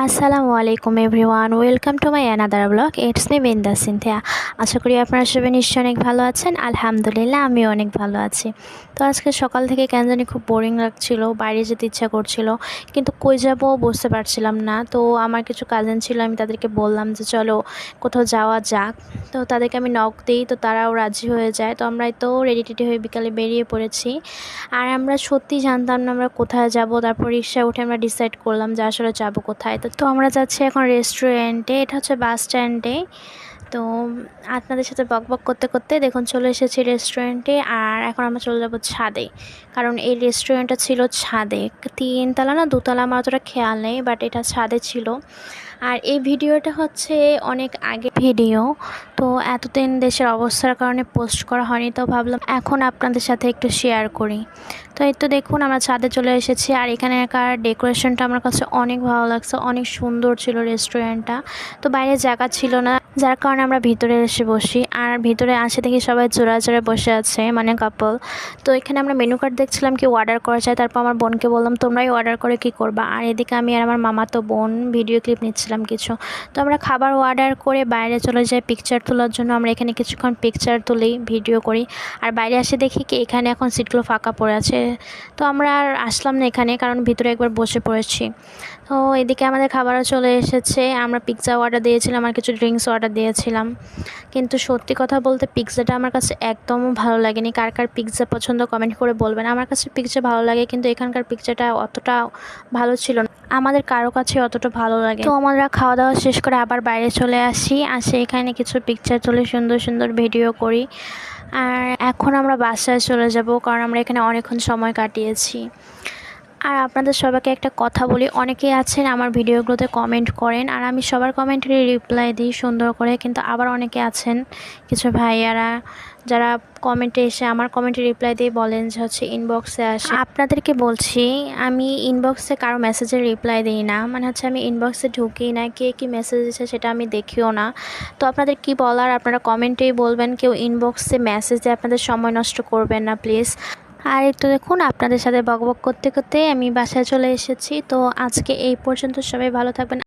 আসসালামু আলাইকুম everyone, welcome to my another blog. It's me Binda Cynthia. আশা করি আপনারা সবাই নিশ্চয়ই অনেক ভালো আছেন। আলহামদুলিল্লাহ, আমিও অনেক ভালো আছি। তো আজকে সকাল থেকে কেন জানি খুব বোরিং লাগছিল, বাইরে যেতে ইচ্ছা করছিল, কিন্তু কই যাব বুঝতে পারছিলাম না। তো আমার কিছু কাজিন ছিল, আমি তাদেরকে বললাম যে চলো কোথাও যাওয়া যাক। তো তাদেরকে আমি নক দিই, তো তারাও রাজি হয়ে যায়। তো আমরা তো রেডি টেডি হয়ে বিকালে বেরিয়ে পড়েছি। আর আমরা সত্যি জানতাম না আমরা কোথায় যাব। তারপর রিক্সায় উঠে আমরা ডিসাইড করলাম যে আসলে যাব কোথায়। তো আমরা যাচ্ছি এখন রেস্টুরেন্টে, এটা হচ্ছে বাস স্ট্যান্ডে। তো আপনাদের সাথে বকবক করতে করতে দেখুন চলে এসেছি রেস্টুরেন্টে। আর এখন আমরা চলে যাব ছাদে, কারণ এই রেস্টুরেন্টটা ছিল ছাদে। 3 তলা না 2 তলা আমার অতটা খেয়াল নেই, বাট এটা ছাদে ছিল। আর এই ভিডিওটা হচ্ছে অনেক আগে ভিডিও, তো এতদিন দেশের অবস্থার কারণে পোস্ট করা হয়নি, তো ভাবলাম এখন আপনাদের সাথে একটু শেয়ার করি। তো এই তো দেখুন আমরা ছাদে চলে এসেছি। আর এখানকার ডেকোরেশনটা আমার কাছে অনেক ভালো লাগছে, অনেক সুন্দর ছিল রেস্টুরেন্টটা। তো বাইরে জায়গা ছিল না, যার কারণে আমরা ভিতরে এসে বসি। আর ভিতরে আসে দেখি সবাই জোড়া জোড়া বসে আছে, মানে কাপল। তো এখানে আমরা মেনু কার্ড দেখছিলাম কি অর্ডার করা যায়। তারপর আমার বোনকে বললাম তোমরাই অর্ডার করে কি করবা। আর এদিকে আমি আর আমার মামাতো বোন ভিডিও ক্লিপ নিচ্ছিলাম কিছু। তো আমরা খাবার অর্ডার করে বাইরে চলে যাই পিকচার তোলার জন্য। আমরা এখানে কিছুক্ষণ পিকচার তুলি, ভিডিও করি। আর বাইরে আসে দেখি কি এখানে এখন সিটগুলো ফাঁকা পড়ে আছে। তো আমরা আর আসলাম না এখানে, কারণ ভিতরে একবার বসে পড়েছি। তো এদিকে আমাদের খাবারও চলে এসেছে। আমরা পিৎজা অর্ডার দিয়েছিলাম আর কিছু ড্রিঙ্কস অর্ডার দিয়েছিলাম। কিন্তু সত্যি কথা বলতে পিৎজাটা আমার কাছে একদমও ভালো লাগেনি। কার কার পিৎজা পছন্দ কমেন্ট করে বলবেন। আমার কাছে পিৎজা ভালো লাগে, কিন্তু এখানকার পিৎজাটা অতটা ভালো ছিল না, আমাদের কারো কাছে অতটা ভালো লাগে। তো আমরা খাওয়া দাওয়া শেষ করে আবার বাইরে চলে আসি এখানে কিছু পিকচার তুলে সুন্দর সুন্দর ভিডিও করি। আর এখন আমরা বাসায় চলে যাব, কারণ আমরা এখানে অনেকক্ষণ সময় কাটিয়েছি। আর আপনাদের সবাইকে একটা কথা বলি, অনেকেই আছেন আমার ভিডিওগুলোতে কমেন্ট করেন আর আমি সবার কমেন্টেরই রিপ্লাই দিই সুন্দর করে, কিন্তু আবার অনেকে আছেন কিছু ভাইয়ারা যারা কমেন্টে এসে আমার কমেন্টে রিপ্লাই দিয়ে বলেন যে হচ্ছে ইনবক্সে আসে। আপনাদেরকে বলছি আমি ইনবক্সে কারো মেসেজের রিপ্লাই দিই না, মানে হচ্ছে আমি ইনবক্সে ঢুকি না, কে কী মেসেজ দিচ্ছে সেটা আমি দেখিও না। তো আপনাদের কি বলার আপনারা কমেন্টেই বলবেন, কেউ ইনবক্সে মেসেজ দিয়ে আপনাদের সময় নষ্ট করবেন না প্লিজ। আর একটু দেখুন আপনাদের সাথে বকবক করতে করতে আমি বাসায় চলে এসেছি। তো আজকে এই পর্যন্ত, সবাই ভালো থাকবেন।